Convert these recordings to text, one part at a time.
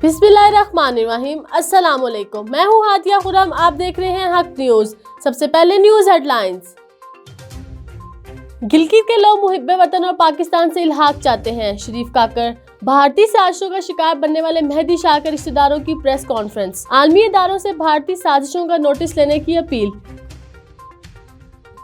बिस्मिल्लाहिर्रहमानिर्रहीम। अस्सलाम वालेकुम। मैं हूँ हादिया खुरम। आप देख रहे हैं हक न्यूज़। सबसे पहले न्यूज़ हेडलाइंस। गिलगित के लोग मुहिब्बे वतन और पाकिस्तान से इल्हाक चाहते हैं। शरीफ काकर। भारतीय साजिशों का शिकार बनने वाले मेहदी शाह के रिश्तेदारों की प्रेस कॉन्फ्रेंस। आलमी इदारों से भारतीय साजिशों का नोटिस लेने की अपील।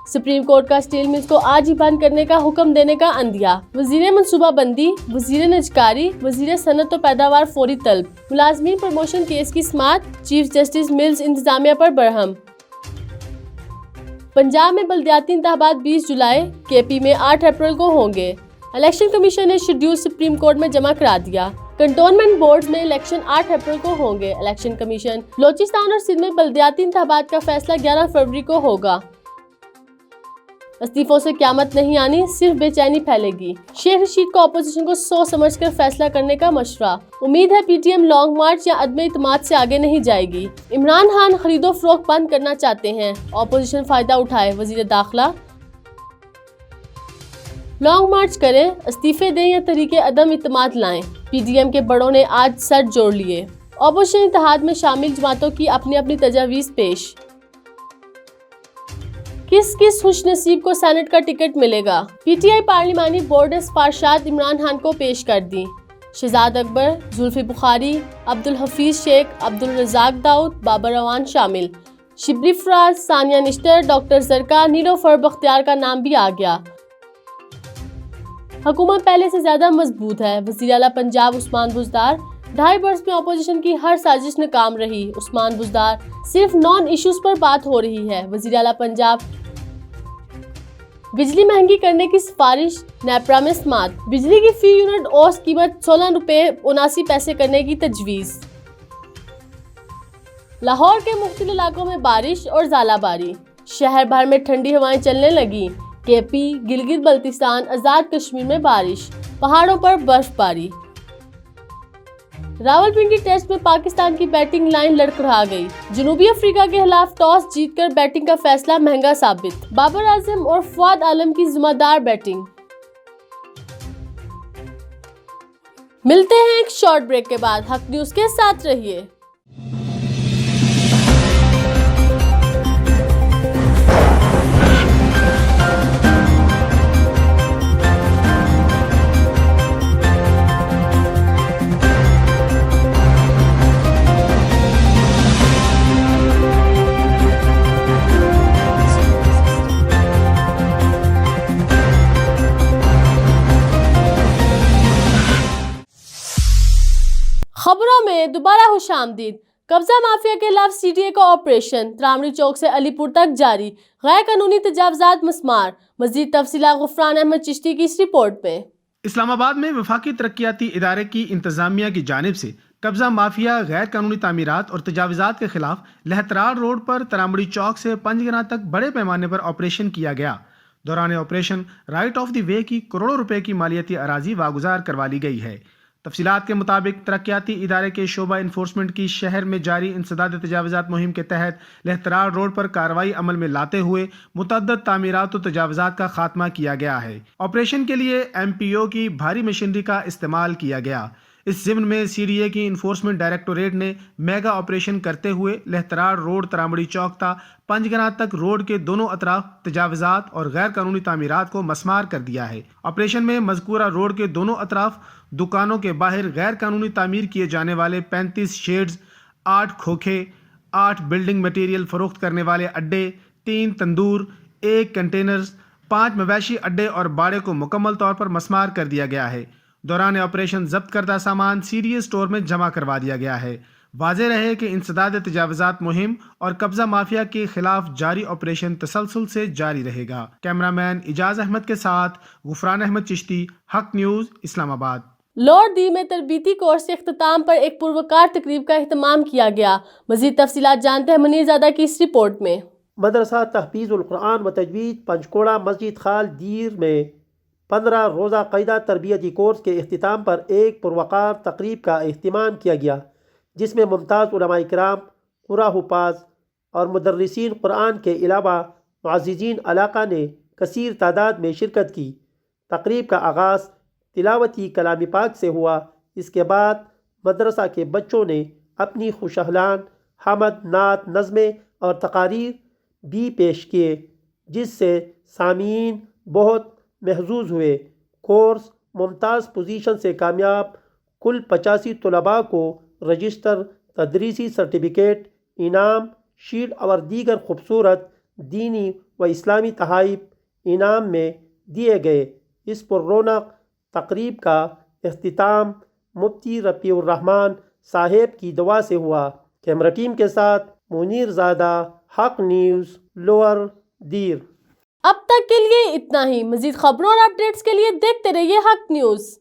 सुप्रीम कोर्ट का स्टील मिल्स को आज ही बंद करने का हुक्म देने का अंदिया। वजीर मनसूबाबंदी, वजीर निजकारी, वजीर सनत और पैदावार फौरी तलब। मुलाजमीन प्रमोशन केस की समाअत। चीफ जस्टिस मिल्स इंतजामिया पर बरहम। पंजाब में बल्दियाती इंतखाबात 20 जुलाई, केपी में 8 अप्रैल को होंगे। इलेक्शन कमीशन ने शेड्यूल सुप्रीम कोर्ट में जमा करा दिया। कंटोनमेंट बोर्ड में इलेक्शन 8 अप्रैल को होंगे। Election commission. बलोचिस्तान और सिंध में बल्दियाती इंतखाबात का फैसला 11 फरवरी को होगा। इस्तीफों से क़यामत नहीं आनी, सिर्फ बेचैनी फैलेगी। शेख रशीद को अपोजिशन को सोच समझ कर फैसला करने का मशवरा। उम्मीद है पीटीएम लॉन्ग मार्च या अदम इत्माद से आगे नहीं जाएगी। इमरान खान खरीदो फरोख्त बंद करना चाहते हैं, अपोजिशन फायदा उठाए। वजीर दाखिला। लॉन्ग मार्च करें, इस्तीफे दें या तरीके अदम इत्माद लाएं। पीडीएम के बड़ों ने आज सर जोड़ लिए। अपोजिशन इत्तेहाद में शामिल जमातों की अपनी अपनी तजावीज़ पेश। किस किस खुशनसीब को सेनेट का टिकट मिलेगा? पीटीआई पार्लिमानी बोर्ड ने सिफारिशात इमरान खान को पेश कर दी। शहजाद अकबर, जुल्फी बुखारी, अब्दुल हफीज शेख, अब्दुल रज़ाक दाऊद, बाबर अवान शामिल। शिबली फराज, सानिया निश्तर, डॉक्टर जरका, नीलोफर बख्तियार का नाम भी आ गया। हुकूमत पहले से ज्यादा मजबूत है। वज़ीर आला पंजाब उस्मान बुज़दार। 2.5 वर्ष में अपोजिशन की हर साजिश नाकाम रही। उस्मान बुज़दार। सिर्फ नॉन इश्यूज पर बात हो रही है। वज़ीर आला पंजाब। बिजली महंगी करने की सिफारिश, नेपरा में समाअत। बिजली की फी यूनिट औसत कीमत 16 रुपए 79 पैसे करने की तजवीज़। लाहौर के मुख्तलिफ इलाकों में बारिश और ज़ालाबारी। शहर भर में ठंडी हवाएं चलने लगी। केपी, गिलगित बल्तिस्तान, आज़ाद कश्मीर में बारिश, पहाड़ों पर बर्फबारी। रावलपिंडी टेस्ट में पाकिस्तान की बैटिंग लाइन लड़खड़ा गई। जनूबी अफ्रीका के खिलाफ टॉस जीतकर बैटिंग का फैसला महंगा साबित। बाबर आजम और फवाद आलम की जिम्मेदार बैटिंग। मिलते हैं एक शॉर्ट ब्रेक के बाद। हक न्यूज़ के साथ रहिए। खबरों में दोबारा खुशामदीद। कब्जा माफिया के खिलाफ सीडीए का ऑपरेशन त्रामड़ी चौक से अलीपुर तक जारी। गैर कानूनी तजावुज़ात मस्मार। मज़ीद तफसीलात गुफरान अहमद चिश्ती की इस रिपोर्ट में। इस्लामाबाद में वफाकी तरक्याती इदारे की इंतजामिया की जानिब से कब्जा माफिया, गैर कानूनी तामीरात और तजावुज़ात के खिलाफ लहतरार रोड पर त्रामड़ी चौक से पंजगना तक बड़े पैमाने पर ऑपरेशन किया गया। दौरान operation right of the way की करोड़ों रुपए की मालियाती अराजी वागुजार करवा ली गई है। तफसीलात के मुताबिक तरक्याती इदारे के शोबा इन्फोर्समेंट की शहर में जारी इंसदाद तजावुज़ात मुहिम के तहत लहतरार रोड पर कार्रवाई अमल में लाते हुए मुतअद्दिद तामीरात और तजावुज़ात का खात्मा किया गया है। ऑपरेशन के लिए MPO की भारी मशीनरी का इस्तेमाल किया गया। इस ज़िम्न में CDA की इन्फोर्समेंट डायरेक्टोरेट ने मेगा ऑपरेशन करते हुए लहतरार रोड त्रामड़ी चौक ता पंजगना तक रोड के दोनों अतराफ तजावुज़ात और गैर कानूनी तामीरात को मस्मार कर दिया है। ऑपरेशन में मज़कूरा रोड के दोनों अतराफ दुकानों के बाहर गैर कानूनी तामीर किए जाने वाले 35 शेड्स, 8 खोखे, 8 बिल्डिंग मटेरियल फरोख्त करने वाले अड्डे, 3 तंदूर, 1 कंटेनर्स, 5 मवेशी अड्डे और बाड़े को मुकम्मल तौर पर मस्मार कर दिया गया है। दौरान ऑपरेशन जब्त करदा सामान CDA स्टोर में जमा करवा दिया गया है। वाज़ेह रहे कि इंसदाद तजावुज़ात मुहिम और कब्जा माफिया के खिलाफ जारी ऑपरेशन तसलसल से जारी रहेगा। कैमरामैन इजाज अहमद के साथ गुफरान अहमद चिश्ती, हक न्यूज़, इस्लामाबाद। लॉर्ड दी में तरबीती कोर्स के इख्तिताम पर एक पुरवकार तकरीब का एहतमाम किया गया। मज़ीद तफसीलात जानते हैं मुनीरज़ादा की इस रिपोर्ट में। मदरसा तहफ़ीज़ुल कुरान व तजवीद पंचकोड़ा मस्जिद खाल दीर में 15 रोज़ा क़ायदा तरबियती कोर्स के इख्तिताम पर एक पुरवकार तकरीब का एहतमाम किया गया, जिसमें मुमताज़ उलमाए किराम, क़ुरा हुफ़ाज़ और मुदर्रिसीन कुरान के अलावा मुअज़्ज़िज़ीन इलाक़ा ने कसीर तादाद में शिरकत की। तकरीब का आगाज़ तिलावती कलाम पाक से हुआ। इसके बाद مدرسہ کے بچوں نے اپنی خوشحلان حمد نعت نظمیں اور تقاریر بھی پیش کیے، جس سے سامعین بہت محظوظ ہوئے۔ کورس ممتاز پوزیشن سے کامیاب کل 85 طلباء کو رجسٹر، تدریسی سرٹیفکیٹ، انعام شیٹ اور دیگر خوبصورت دینی و اسلامی تحائف انعام میں دیے گئے۔ اس پر رونق تقریب کا اختتام مفتی رفیع الرحمان صاحب کی دعا سے ہوا۔ کیمرہ ٹیم کے ساتھ منیر زادہ، حق نیوز، لوور دیر۔ اب تک کے لیے اتنا ہی۔ مزید خبروں اور اپڈیٹس کے لیے دیکھتے رہیے حق نیوز۔